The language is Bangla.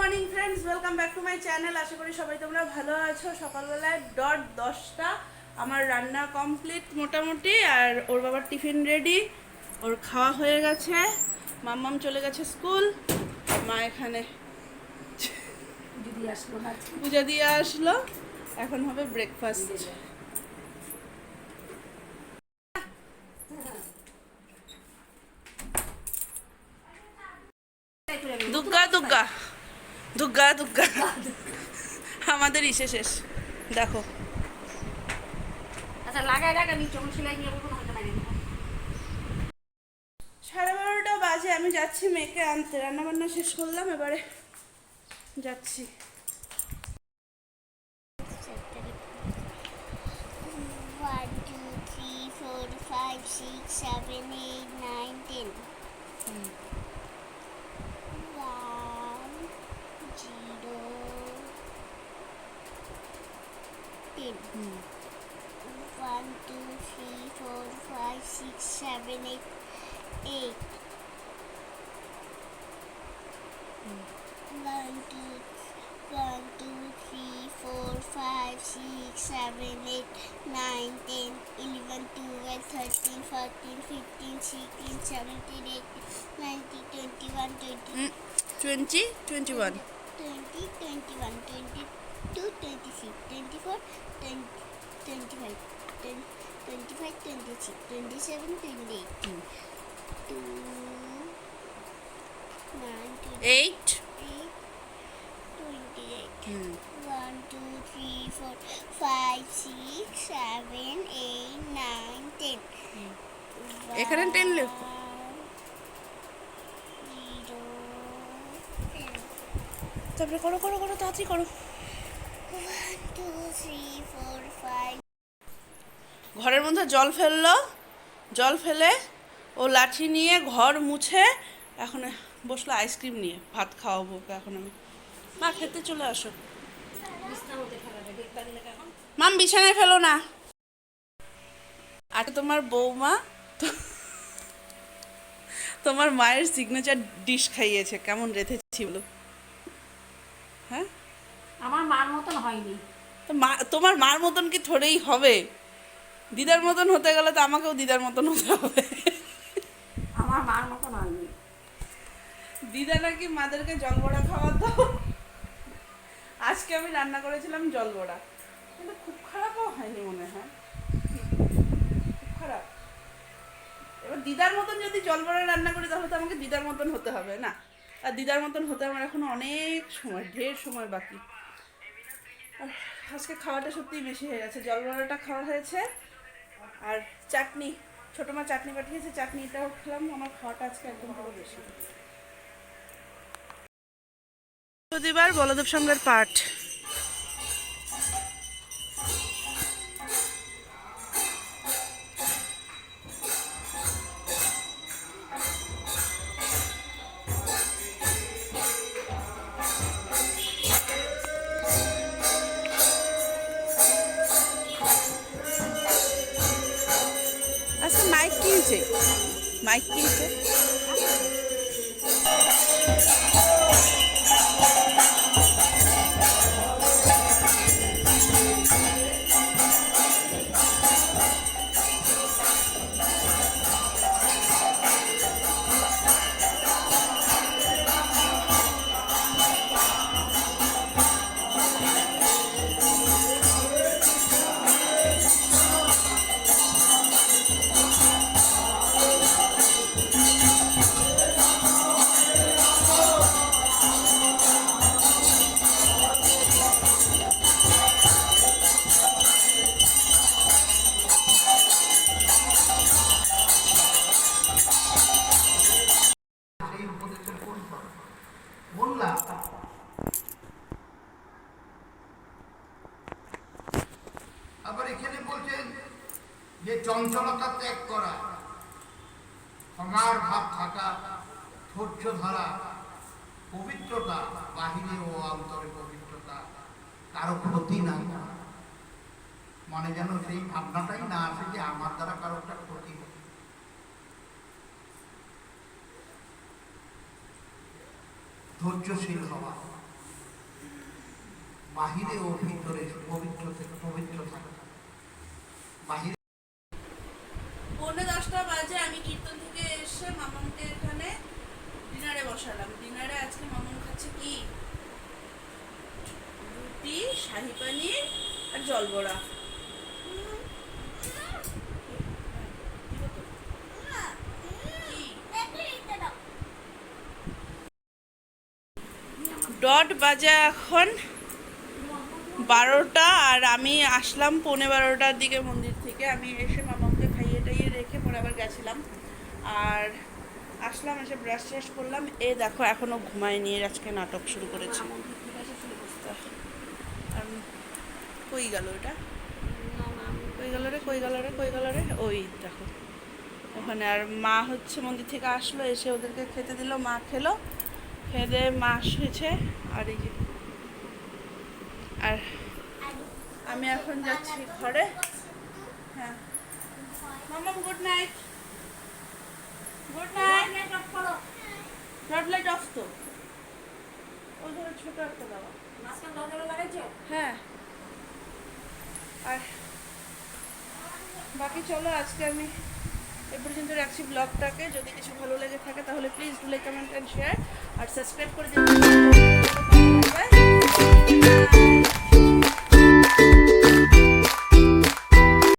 Morning friends, welcome back to my channel. আশা করি সবাই তোমরা ভালো আছো। সকালবেলায় 10:10 আমার রান্না কমপ্লিট মোটামুটি, আর ওর বাবার টিফিন রেডি, ওর খাওয়া হয়ে গেছে, মাম্মাম চলে গেছে স্কুল, মা এখানে পূজা দিয়ে আসলো। এখন হবে ব্রেকফাস্ট। দুগ্গা দুগ্গা দুগ্গা দুগ্গা আমাদের ইসে শেষ দেখো। আচ্ছা লাগাই রাখ, আমি চোখ সেলাই নিয়ে বলবো না লাগিয়ে দেবো। 12:30 বাজে, আমি যাচ্ছি মেয়েকে আনতে। রান্নাবান্না শেষ করলাম, এবারে যাচ্ছি। 1 2 3 4 5 6 7 8 9 10 1 0 10 1 2 3 4 5 6 7 8 8 1 2 1 2 3 4 5 6 7 8 9 10 11 12 13 14 15 16 17 18 19 21 22 20 21 20 21 22 23 24 25 25 26 27 28 2 9 8 28 1 2 3 4 5 6 7 8 9 10 এখানে 10 লেখো। 0 তারপরে করো করো করো, তাড়াতাড়ি করো। 1 2 3 4 5 ঘরের মধ্যে জল ফেললো, জল ফেলে ও লাঠি নিয়ে ঘর মুছে এখন বসলো আইসক্রিম নিয়ে। ভাত খাওয়াবো ওকে এখন আমি। মা খেতে চলে আসো। বিছনার মধ্যে ফেলাবে, দেখতে দিলে কেমন। মাম বিছানায় ফেলো না। আর তোমার বৌমা তোমার মায়ের সিগনেচার ডিশ খাইয়েছে, কেমন রেঁধেছি বলো? হ্যাঁ, আমার মার মতন হয়নি। তো মা তোমার মার মতন কি থোড়েই হবে? দিদার মতন হতে গেলে তো আমাকেও দিদার মতন হতে হবে। আমার মার মতন হয়নি। দিদা নাকি মাদেরকে জল বড়া খাওয়াতো। আজকে আমি রান্না করেছিলাম জল বড়া, কিন্তু খুব খারাপও হয়নি মনে হয়। খুব খারাপ। এবার দিদার মতন যদি জল বড়া রান্না করি তাহলে তো আমাকে দিদার মতন হতে হবে না? আর দিদার মতন হতে আমার এখনো অনেক সময়, ঢের সময় বাকি। আর আজকে খাওয়াটা সত্যিই বেশি হয়ে গেছে। জল বড়াটা খাওয়া হয়েছে, আর চাটনি, ছোটো মা চাটনি পাঠিয়েছে, চাটনিটাও খেলাম। আমার খাওয়াটা আজকে একদম পুরো বেশি। বৃহস্পতিবার বলদেব সঙ্গের পাঠ। আচ্ছা, মাইক কিনছে, মাইক কিনছে। আবার এখানে বলছেন যে চঞ্চলতা ত্যাগ করা, ক্ষমার ভাব থাকা, ধৈর্য ধরা, পবিত্রতা, বাহিরে ও অন্তরে পবিত্রতা, কারো ক্ষতি না করা। মনে যেন সেই ভাবনাটাই না আসে যে আমার দ্বারা কারো একটা ক্ষতি হবে। ধৈর্যশীল হওয়া, বাহিরে ও ভিতরে পবিত্র থেকে পবিত্র থাকে। বাহিরে 9:45 বাজে আমি কীর্তন থেকে এসে মামাকে এখানে ডিনারে বসালাম। ডিনারে আজকে মামুন খাচ্ছে কি, রুটি, শাহি পানির আর জল বড়া। ডট বাজে এখন 12টা, আর আমি আসলাম 11:15টার দিকে মন্দির থেকে। আমি এসে মামাকে খাইয়ে টাইয়ে রেখে পরে আবার গেছিলাম, আর আসলাম, এসে ব্রাশ ট্রাশ করলাম। এই দেখো এখনো ঘুমায়নি, এর আজকে নাটক শুরু করেছে। আর কই গেল ওটা, কই গেল রে, কই গেল রে, কই গেল রে, ওই দেখো ওখানে। আর মা হচ্ছে মন্দির থেকে আসলো, এসে ওদেরকে খেতে দিল, মা খেলো, খেয়ে দিয়ে মা শুয়েছে। আর এই যে, আর আমি এখন যাচ্ছি ঘরে। হ্যাঁ মামা, good night. Good night. Rod light off তো, ওই ধরো ছোট একটা দাও। মাঝখান দরজাটা লাগাইছো? হ্যাঁ, আর বাকি চলো আজকে আমি এ পর্যন্ত রাখছি ব্লগটাকে। যদি কিছু ভালো লেগে থাকে তাহলে please do like, comment and share, আর সাবস্ক্রাইব করে দিন। বাই।